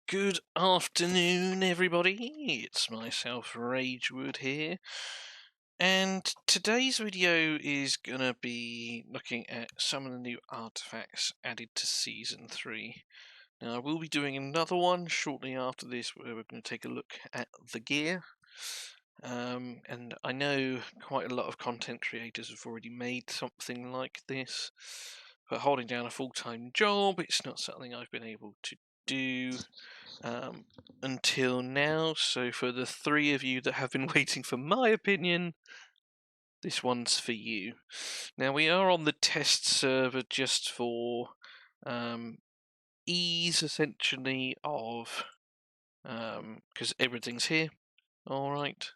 Good afternoon, everybody. It's myself, Ragewood here, and today's video is gonna be looking at some of the new artifacts added to Season 3. Now, I will be doing another one shortly after this where we're going to take a look at the gear. And I know quite a lot of content creators have already made something like this, but holding down a full-time job, it's not something I've been able to do until now. So for the three of you that have been waiting for my opinion, this one's for you. Now, we are on the test server just for ease, essentially, of because everything's here. All right.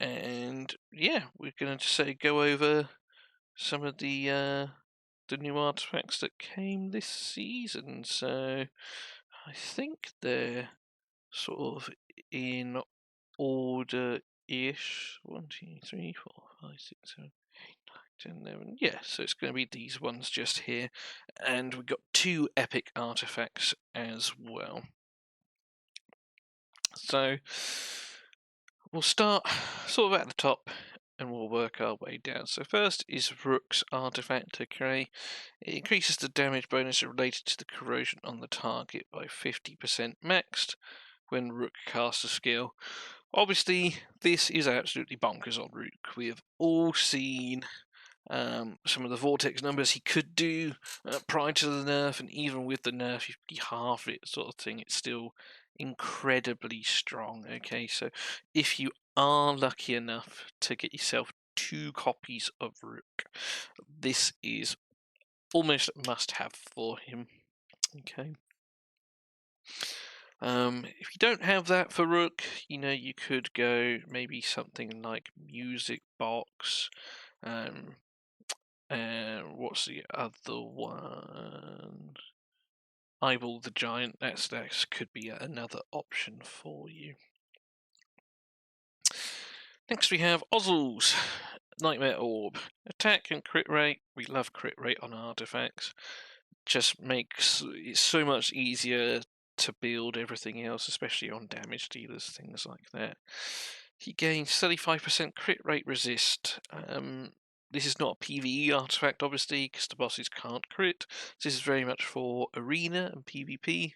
And yeah, we're going to just go over some of the new artifacts that came this season. So I think they're sort of in order-ish. 1, 2, 3, 4, 5, 6, 7, 8, 9, 10, 11. Yeah, so it's going to be these ones just here. And we've got 2 epic artifacts as well. So we'll start sort of at the top and we'll work our way down. So first is Rook's artifact. Okay, it increases the damage bonus related to the corrosion on the target by 50% maxed when Rook casts a skill. Obviously, this is absolutely bonkers on Rook. We have all seen some of the vortex numbers he could do prior to the nerf, and even with the nerf, if you half it, sort of thing, it's still incredibly strong. Okay, so if you are lucky enough to get yourself 2 copies of Rook, this is almost a must-have for him. Okay. If you don't have that for Rook, you could go maybe something like Music Box. What's the other one? Eyeball the Giant. That could be another option for you. Next we have Ozzel's Nightmare Orb. Attack and crit rate. We love crit rate on artifacts. Just makes it so much easier to build everything else, especially on damage dealers, things like that. He gains 35% crit rate resist. This is not a PvE artifact, obviously, because the bosses can't crit. This is very much for Arena and PvP.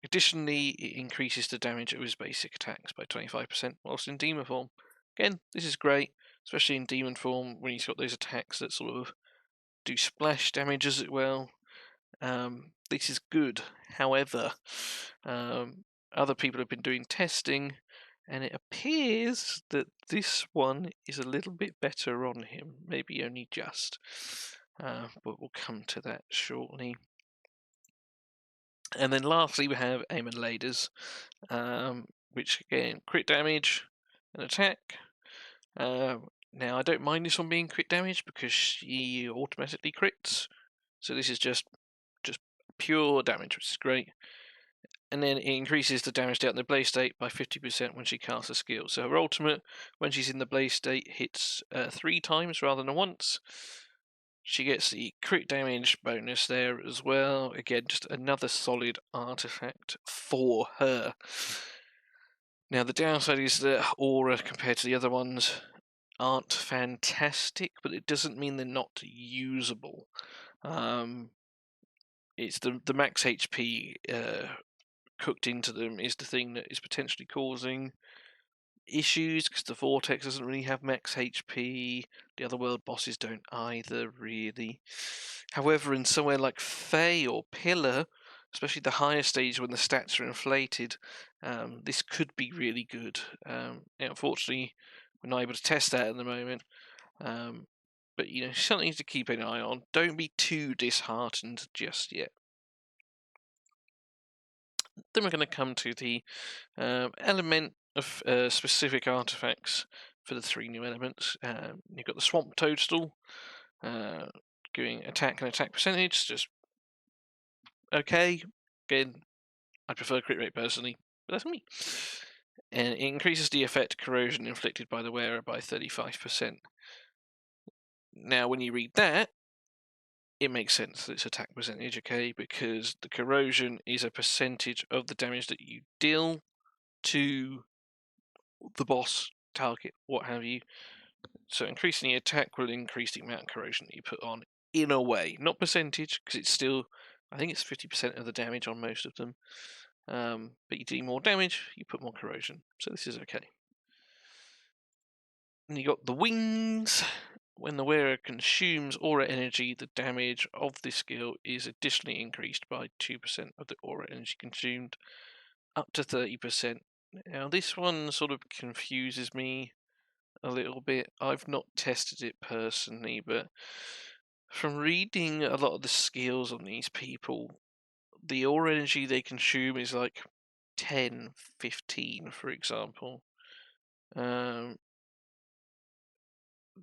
Additionally, it increases the damage of his basic attacks by 25% whilst in demon form. Again, this is great, especially in demon form when he's got those attacks that sort of do splash damage as well. This is good. However, other people have been doing testing, and it appears that this one is a little bit better on him, maybe only just. But we'll come to that shortly. And then lastly, we have Aim and Laders, which again, crit damage and attack. Now, I don't mind this one being crit damage because she automatically crits. So this is just pure damage, which is great. And then it increases the damage dealt in the blaze state by 50% when she casts a skill. So her ultimate, when she's in the blaze state, hits 3 times rather than once. She gets the crit damage bonus there as well. Again, just another solid artifact for her. Now, the downside is that aura compared to the other ones aren't fantastic, but it doesn't mean they're not usable. It's the max HP cooked into them is the thing that is potentially causing issues, because the Vortex doesn't really have max HP. The other world bosses don't either, really. However, in somewhere like Fae or Pillar, especially the higher stage when the stats are inflated, this could be really good. Unfortunately, we're not able to test that at the moment. But something to keep an eye on. Don't be too disheartened just yet. Then we're going to come to the element of specific artifacts for the 3 new elements. You've got the Swamp Toadstool, giving attack and attack percentage, just okay. Again, I prefer crit rate personally, but that's me. And it increases the effect corrosion inflicted by the wearer by 35%. Now, when you read that, it makes sense that it's attack percentage, okay? Because the corrosion is a percentage of the damage that you deal to the boss, target, what have you. So increasing the attack will increase the amount of corrosion that you put on, in a way. Not percentage, because it's still, I think it's 50% of the damage on most of them. But you do more damage, you put more corrosion. So this is okay. And you got the wings. When the wearer consumes aura energy, the damage of this skill is additionally increased by 2% of the aura energy consumed, up to 30%. Now this one sort of confuses me a little bit. I've not tested it personally, but from reading a lot of the skills on these people, the aura energy they consume is like 10, 15, for example.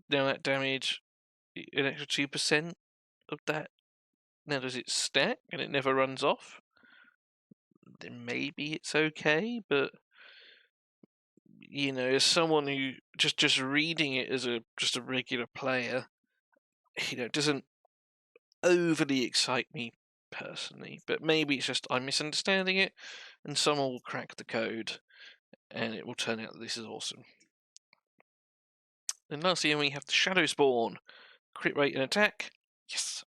Now that damage, an extra 2% of that. Now, does it stack and it never runs off? Then maybe it's okay, but as someone who just reading it as just a regular player, doesn't overly excite me personally. But maybe it's just I'm misunderstanding it, and someone will crack the code, and it will turn out that this is awesome. And lastly, we have the Shadow Spawn. Crit rate and attack. Yes.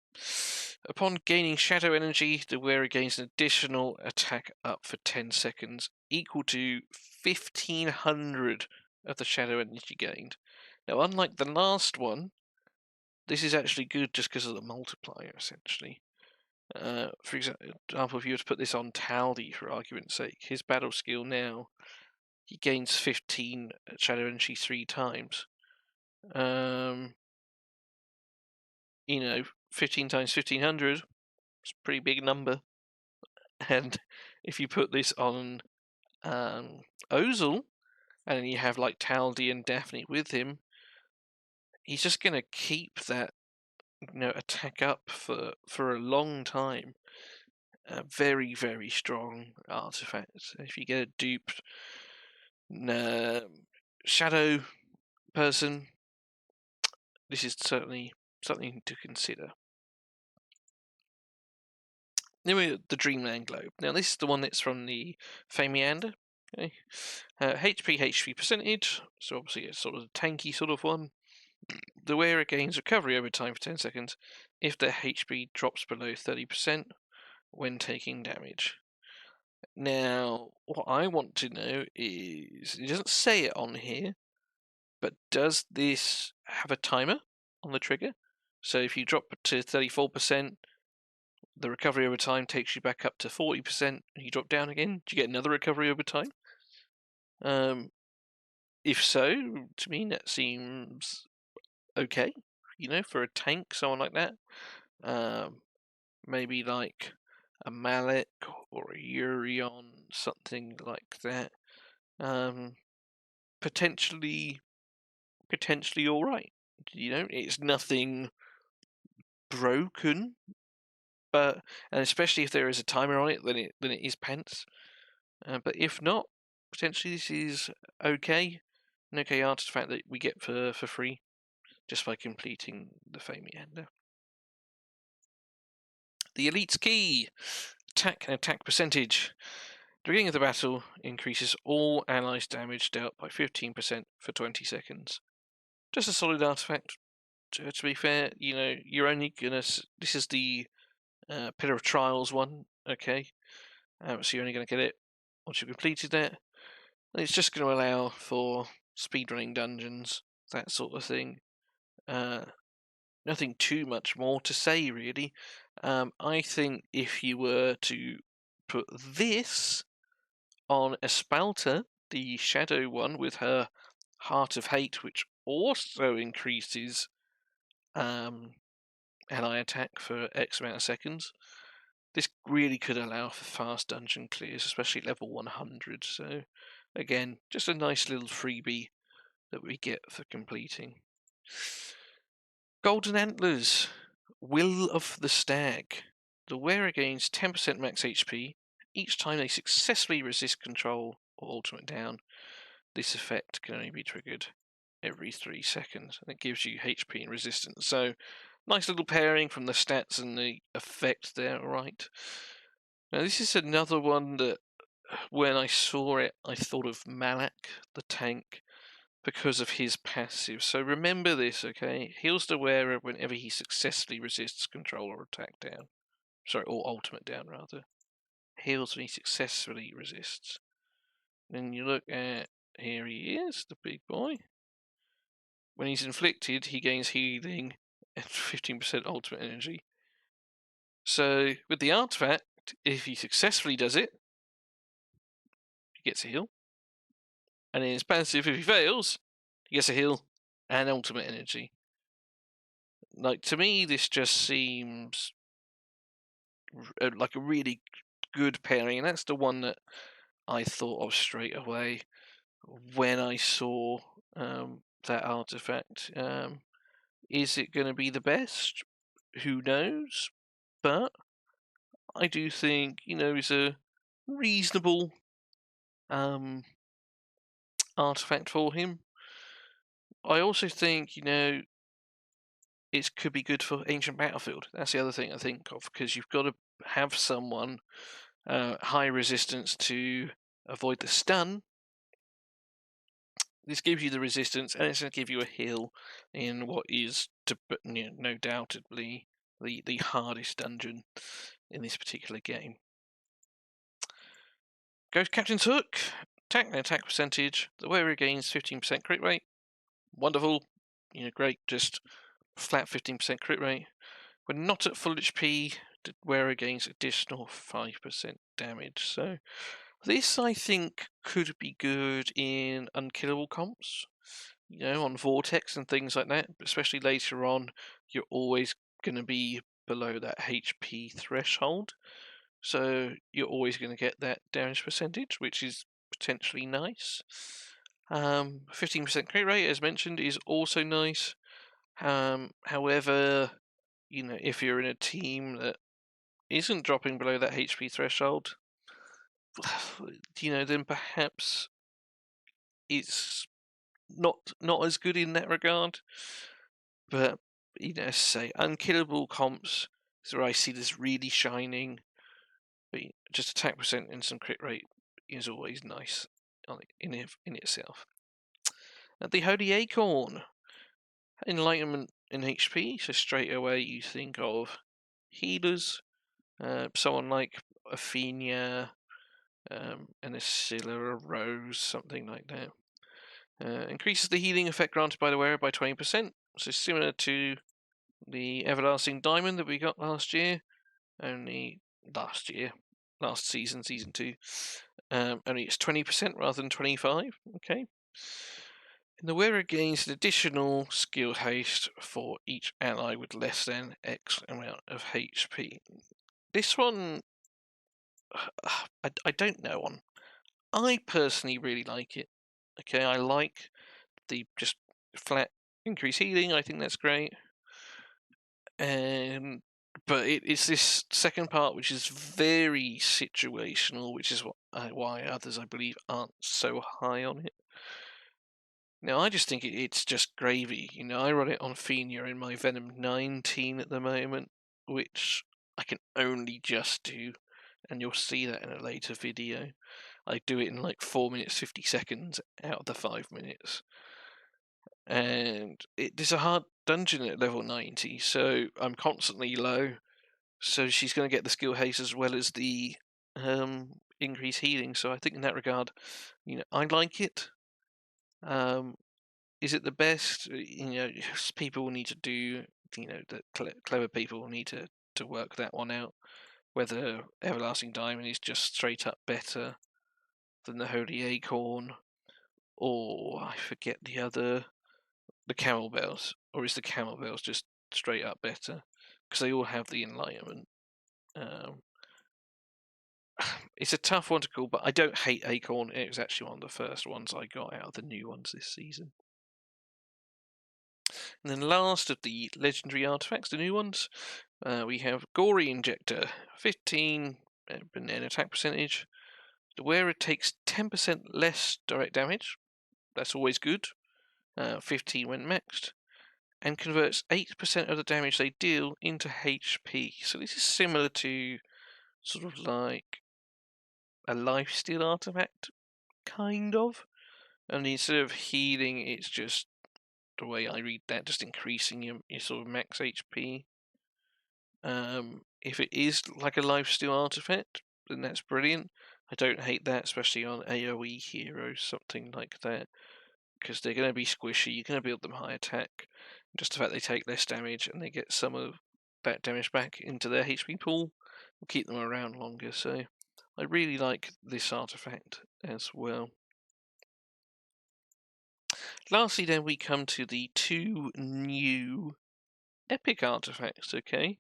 Upon gaining shadow energy, the wearer gains an additional attack up for 10 seconds, equal to 1500 of the shadow energy gained. Now, unlike the last one, this is actually good just because of the multiplier, essentially. For example, if you were to put this on Taldi, for argument's sake, his battle skill now, he gains 15 shadow energy 3 times. 15 times 1500, it's a pretty big number. And if you put this on Ozil, and then you have like Taldi and Daphne with him, he's just going to keep that attack up for a long time. Very, very strong artifact. If you get a duped shadow person, this is certainly something to consider. Then we have the Dreamland Globe. Now this is the one that's from the Famiander. Okay. HP percentage, so obviously it's sort of a tanky sort of one. The wearer gains recovery over time for 10 seconds if their HP drops below 30% when taking damage. Now, what I want to know is, it doesn't say it on here, but does this have a timer on the trigger? So if you drop to 34%, the recovery over time takes you back up to 40%, and you drop down again. Do you get another recovery over time? If so, to me that seems okay. For a tank, someone like that. Maybe like a Malik or a Urion, something like that. Potentially all right. It's nothing broken, and especially if there is a timer on it, then it is pants. But if not, potentially this is okay. An okay artifact that we get for free just by completing the Famiander. The Elite's Key. Attack and attack percentage. The beginning of the battle increases all allies' damage dealt by 15% for 20 seconds. Just a solid artifact. To be fair, you're only gonna. This is the Pillar of Trials one, okay? So you're only gonna get it once you've completed that. And it's just going to allow for speedrunning dungeons, that sort of thing. Nothing too much more to say, really. I think if you were to put this on Espalta, the Shadow one, with her Heart of Hate, which also increases ally attack for X amount of seconds, this really could allow for fast dungeon clears, especially level 100. So, again, just a nice little freebie that we get for completing. Golden Antlers, Will of the Stag. The wearer gains 10% max HP each time they successfully resist control or ultimate down. This effect can only be triggered every 3 seconds, and it gives you HP and resistance. So Nice little pairing from the stats and the effect there, right? Now this is another one that when I saw it, I thought of Malak, the tank, because of his passive. So remember this, okay? Heals the wearer whenever he successfully resists control or attack down. Sorry, or ultimate down, rather. Heals when he successfully resists. Then you look at, here he is, the big boy. When he's inflicted, he gains healing and 15% ultimate energy. So with the artifact, if he successfully does it, he gets a heal. And in his passive, if he fails, he gets a heal and ultimate energy. Like, to me, this just seems like a really good pairing, and that's the one that I thought of straight away when I saw that artifact. Is it going to be the best? Who knows? But I do think, it's a reasonable artifact for him. I also think, it could be good for Ancient Battlefield. That's the other thing I think of, because you've got to have someone high resistance to avoid the stun. This gives you the resistance, and it's going to give you a heal in what is, no doubtedly, the hardest dungeon in this particular game. Goes Captain's Hook. Attack percentage. The wearer gains 15% crit rate. Wonderful. Great. Just flat 15% crit rate. When not at full HP, the wearer gains additional 5% damage. So this, I think, could be good in unkillable comps. On Vortex and things like that. Especially later on, you're always going to be below that HP threshold. So you're always going to get that damage percentage, which is potentially nice. 15% crit rate, as mentioned, is also nice. However, if you're in a team that isn't dropping below that HP threshold, then perhaps it's not as good in that regard. But say unkillable comps is where I see this really shining. But just attack percent and some crit rate is always nice in itself. The Holy Acorn, enlightenment in HP, so straight away you think of healers, someone like Athenia, an Ascilla, a Rose, something like that. Increases the healing effect granted by the wearer by 20%, so similar to the Everlasting Diamond that we got last year, only last season, season 2. Only it's 20% rather than 25%. Okay. And the wearer gains an additional skill haste for each ally with less than X amount of HP. This one, I don't know on. I personally really like it. Okay, I like the just flat increase healing. I think that's great. But it's this second part which is very situational, which is why others, I believe, aren't so high on it. Now, I just think it's just gravy. I run it on Athenia in my Venom 19 at the moment, which I can only just do, and you'll see that in a later video. I do it in like 4 minutes 50 seconds out of the 5 minutes. And it's a hard dungeon at level 90, so I'm constantly low. So she's going to get the skill haste as well as the increased healing. So I think in that regard, I like it. Is it the best? People will need to do. The clever people will need to work that one out. Whether Everlasting Diamond is just straight up better than the Holy Acorn, or I forget the Camel Bells, or is the Camel Bells just straight up better? Because they all have the Enlightenment. It's a tough one to call, but I don't hate Acorn. It was actually one of the first ones I got out of the new ones this season. And then last of the legendary artifacts, the new ones, we have Gory Injector, 15 banana attack percentage. The wearer takes 10% less direct damage. That's always good. 15 when maxed. and converts 8% of the damage they deal into HP. So this is similar to sort of like a lifesteal artifact, kind of. And instead of healing, it's just, the way I read that, just increasing your sort of max HP. If it is like a lifesteal artifact, then that's brilliant. I don't hate that, especially on AoE heroes, something like that, because they're going to be squishy. You're going to build them high attack. Just the fact they take less damage and they get some of that damage back into their HP pool will keep them around longer. So I really like this artifact as well. Lastly, then, we come to the two new epic artifacts, okay?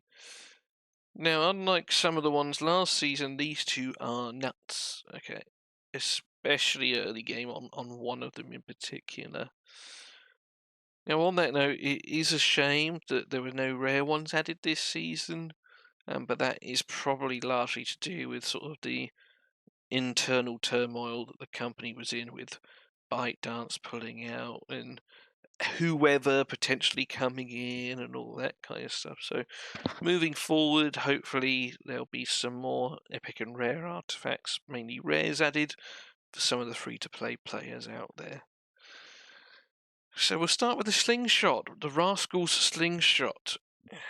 Now, unlike some of the ones last season, these two are nuts, okay? Especially early game on one of them in particular. Now, on that note, it is a shame that there were no rare ones added this season, but that is probably largely to do with sort of the internal turmoil that the company was in, with ByteDance pulling out and whoever potentially coming in and all that kind of stuff. So moving forward, hopefully there'll be some more epic and rare artifacts, mainly rares, added for some of the free-to-play players out there. So we'll start with the slingshot, the Rascal's slingshot.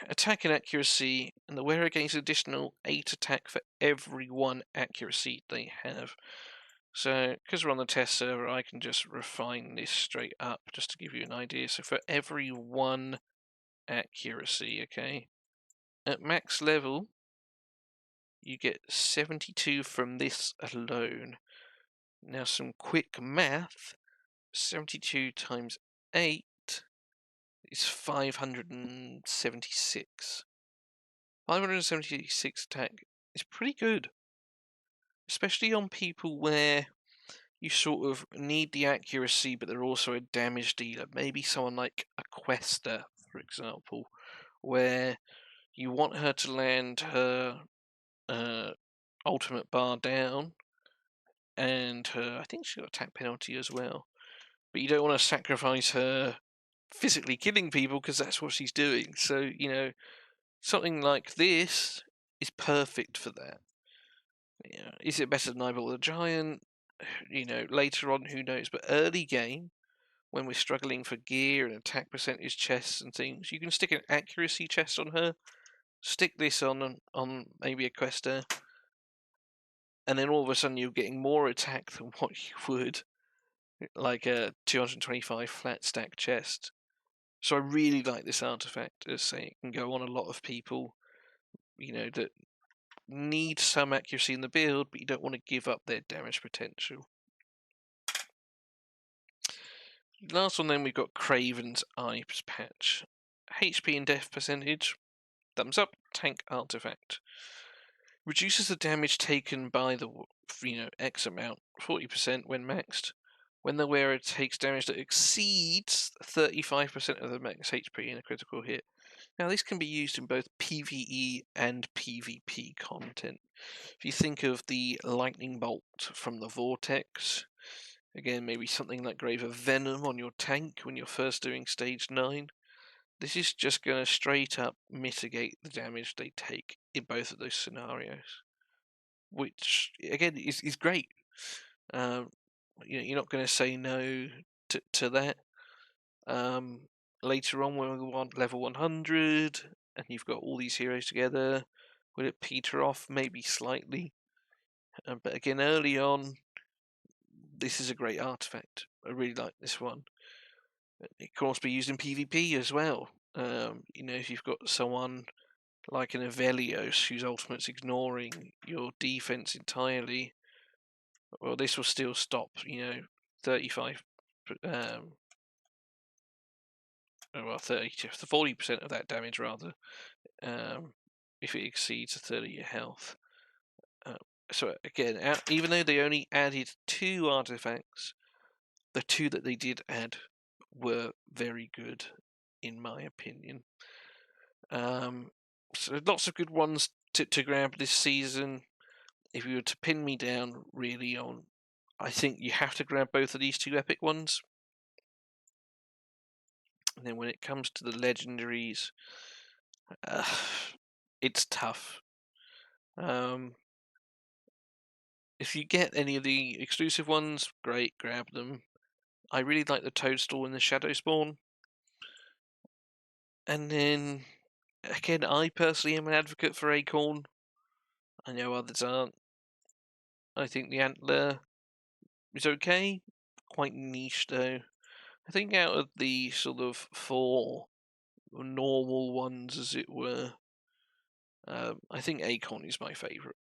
Attack and accuracy, and the wearer gains an additional 8 attack for every 1 accuracy they have. So, because we're on the test server, I can just refine this straight up just to give you an idea. So for every 1 accuracy, okay, at max level, you get 72 from this alone. Now, some quick math: 72 times 8 is 576. 576 attack is pretty good, especially on people where you sort of need the accuracy, but they're also a damage dealer. Maybe someone like a Quester, for example, where you want her to land her ultimate bar down, and her, I think she's got attack penalty as well. But you don't want to sacrifice her physically killing people, because that's what she's doing. So, something like this is perfect for that. Is it better than Eyeball the Giant? Later on, who knows? But early game, when we're struggling for gear and attack percentage chests and things, you can stick an accuracy chest on her, stick this on maybe a Quester, and then all of a sudden you're getting more attack than what you would like a 225 flat stack chest. So I really like this artifact. As I say, it can go on a lot of people, that need some accuracy in the build, but you don't want to give up their damage potential. Last one, then, we've got Craven's Eyes Patch. HP and death percentage, thumbs up. Tank artifact. Reduces the damage taken by the X amount, 40% when maxed, when the wearer takes damage that exceeds 35% of the max HP in a critical hit. Now, this can be used in both PvE and PvP content. If you think of the lightning bolt from the Vortex, again, maybe something like Grave of Venom on your tank when you're first doing stage 9, this is just going to straight up mitigate the damage they take in both of those scenarios, which again is great. You're not going to say no to that. Later on, when we want level 100 and you've got all these heroes together, will it peter off? Maybe slightly. But again, early on, this is a great artifact. I really like this one. It can also be used in PvP as well. If you've got someone like an Avelios whose ultimate's ignoring your defense entirely, well, this will still stop, 35, 30 to 40% of that damage, rather, if it exceeds a 30-year health. So again, even though they only added 2 artifacts, the 2 that they did add were very good, in my opinion. So lots of good ones to grab this season. If you were to pin me down really on, I think you have to grab both of these 2 epic ones. And then when it comes to the legendaries, uh, it's tough. If you get any of the exclusive ones, great, grab them. I really like the Toadstool and the Shadow Spawn. And then, again, I personally am an advocate for Acorn. I know others aren't. I think the Antler is okay. Quite niche, though. I think out of the sort of 4 normal ones, as it were, I think Acorn is my favourite.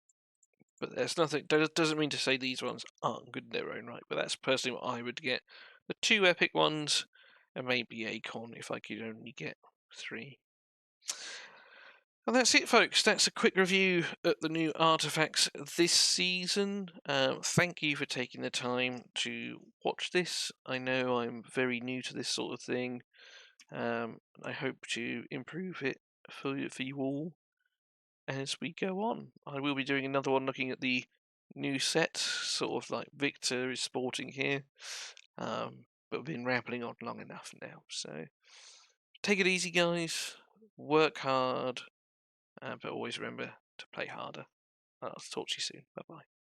But there's nothing. Doesn't mean to say these ones aren't good in their own right. But that's personally what I would get. The 2 epic ones, and maybe Acorn if I could only get 3. And that's it, folks. That's a quick review at the new artifacts this season. Thank you for taking the time to watch this. I know I'm very new to this sort of thing. I hope to improve it for you all as we go on. I will be doing another one looking at the new set, sort of like Victor is sporting here. But we've been rambling on long enough now. So take it easy, guys. Work hard, but always remember to play harder. I'll talk to you soon. Bye bye.